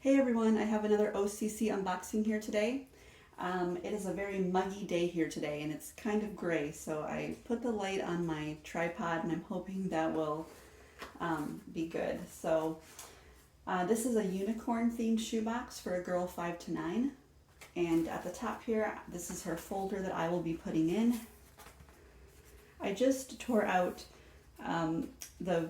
Hey everyone, I have another OCC unboxing here today. It is a very muggy day here today and it's kind of gray, so I put the light on my tripod and I'm hoping that will be good. So this is a unicorn themed shoebox for a girl 5 to 9. And at the top here, this is her folder that I will be putting in. I just tore out the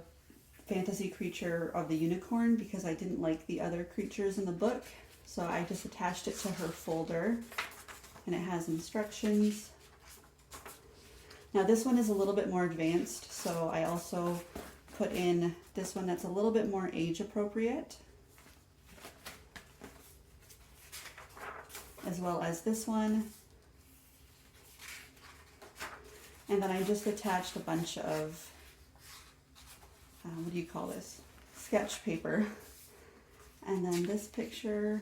fantasy creature of the unicorn because I didn't like the other creatures in the book, so I just attached it to her folder, and it has instructions. Now this one is a little bit more advanced, so I also put in this one that's a little bit more age appropriate, as well as this one. And then I just attached a bunch of what do you call this? Sketch paper. And then this picture,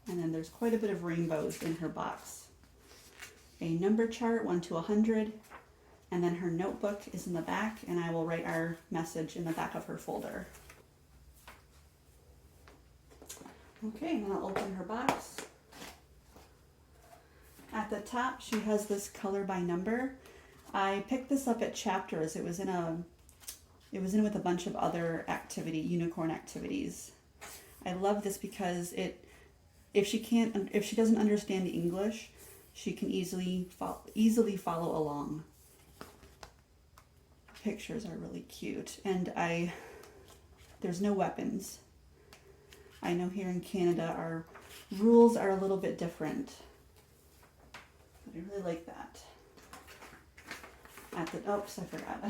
and then there's quite a bit of rainbows in her box. A number chart, 1 to 100, and then her notebook is in the back, and I will write our message in the back of her folder. Okay, and then I'll open her box. At the top, she has this color by number. I picked this up at Chapters. It was in with a bunch of other unicorn activities. I love this because if she doesn't understand English, she can easily follow along. Pictures are really cute, and there's no weapons. I know here in Canada our rules are a little bit different, but I really like that. Oops, I forgot.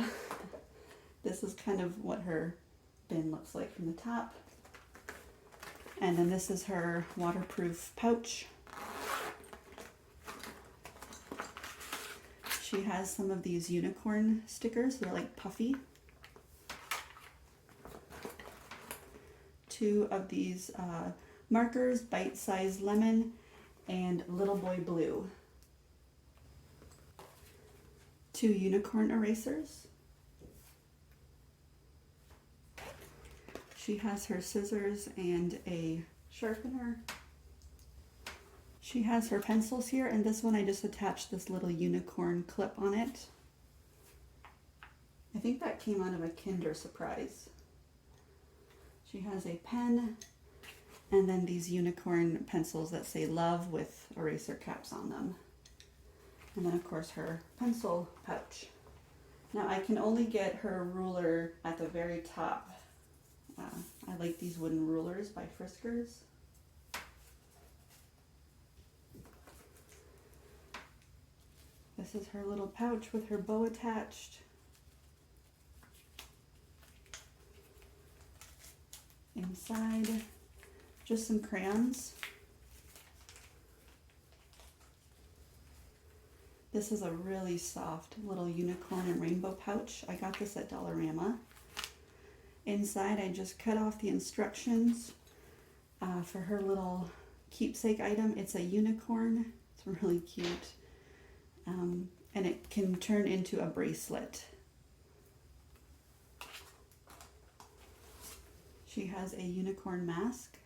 This is kind of what her bin looks like from the top. And then this is her waterproof pouch. She has some of these unicorn stickers. They're like puffy. 2 of these markers, bite-sized lemon and little boy blue. 2 unicorn erasers. She has her scissors and a sharpener. She has her pencils here, and this one I just attached this little unicorn clip on it. I think that came out of a Kinder Surprise. She has a pen, and then these unicorn pencils that say love with eraser caps on them. And then of course her pencil pouch. Now I can only get her ruler at the very top. I like these wooden rulers by Friskers. This is her little pouch with her bow attached. Inside, just some crayons. This is a really soft little unicorn and rainbow pouch. I got this at Dollarama. Inside, I just cut off the instructions for her little keepsake item. It's a unicorn. It's really cute. And it can turn into a bracelet. She has a unicorn mask.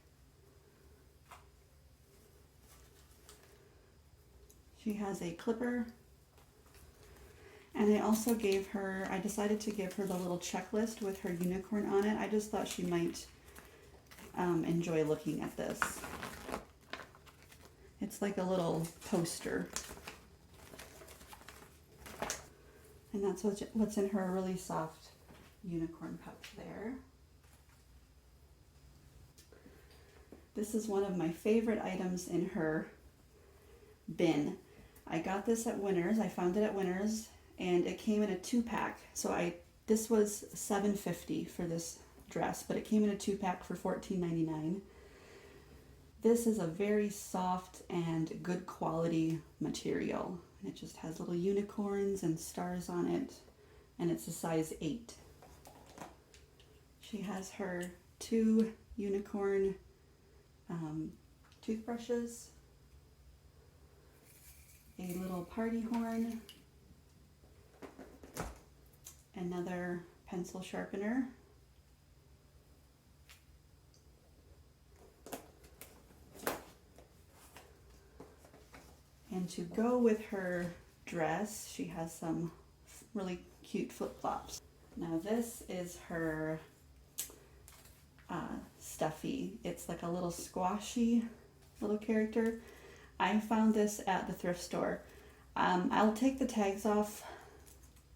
She has a clipper. And I decided to give her the little checklist with her unicorn on it. I just thought she might enjoy looking at this. It's like a little poster. And that's what's in her really soft unicorn pouch there. This is one of my favorite items in her bin. I got this at Winners. I found it at Winners, and it came in a 2-pack. So this was $7.50 for this dress, but it came in a 2-pack for $14.99. This is a very soft and good quality material. It just has little unicorns and stars on it, and it's a size 8. She has her 2 unicorn toothbrushes, a little party horn, another pencil sharpener, And to go with her dress, she has some really cute flip-flops. Now this is her stuffy. It's like a little squashy little character. I found this at the thrift store. I'll take the tags off,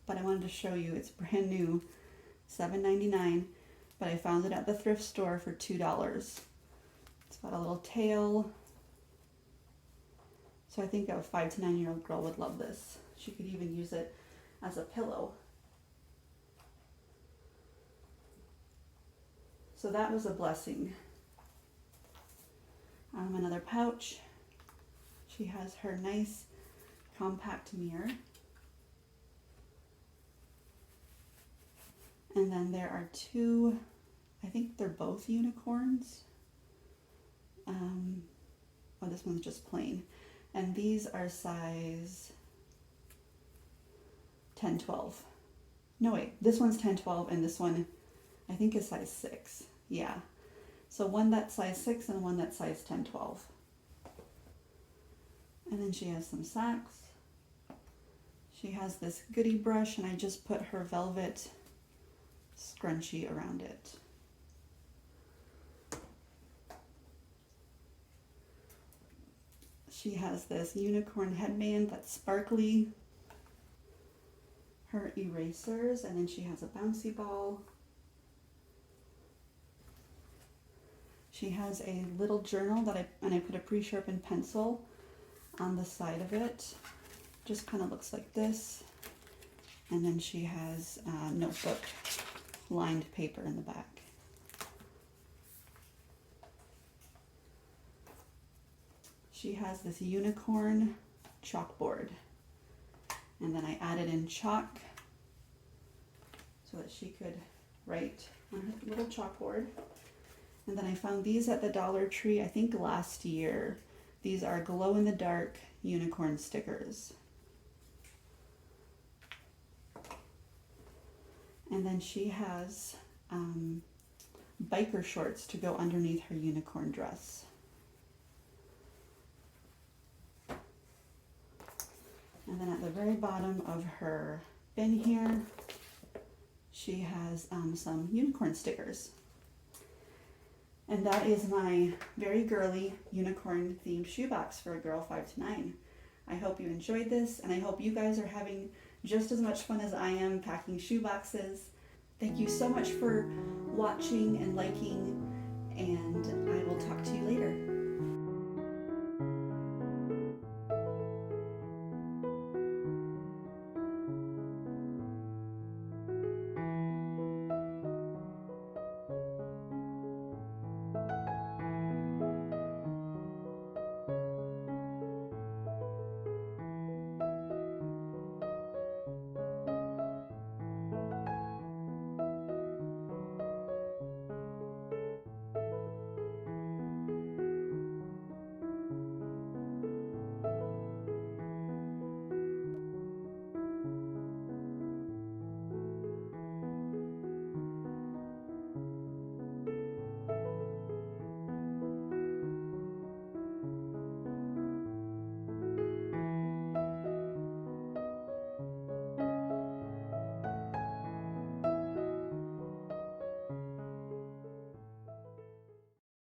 but I wanted to show you. It's brand new, $7.99, but I found it at the thrift store for $2. It's got a little tail. So I think a 5 to 9 year old girl would love this. She could even use it as a pillow. So that was a blessing. Another pouch. She has her nice compact mirror. And then there are two, I think they're both unicorns. Oh, this one's just plain. And these are size 10, 12. No, wait, this one's 10, 12, and this one I think is size 6. Yeah. So one that's size 6 and one that's size 10, 12. And then she has some socks. She has this goodie brush, and I just put her velvet scrunchie around it. She has this unicorn headband that's sparkly. Her erasers, and then she has a bouncy ball. She has a little journal that I put a pre-sharpened pencil on the side of it. Just kind of looks like this. And then she has a notebook lined paper in the back. She has this unicorn chalkboard. And then I added in chalk so that she could write on her little chalkboard. And then I found these at the Dollar Tree, I think last year. These are glow-in-the-dark unicorn stickers. And then she has biker shorts to go underneath her unicorn dress. And then at the very bottom of her bin here, she has some unicorn stickers. And that is my very girly unicorn themed shoebox for a girl 5 to 9. I hope you enjoyed this, and I hope you guys are having just as much fun as I am packing shoeboxes. Thank you so much for watching and liking, and I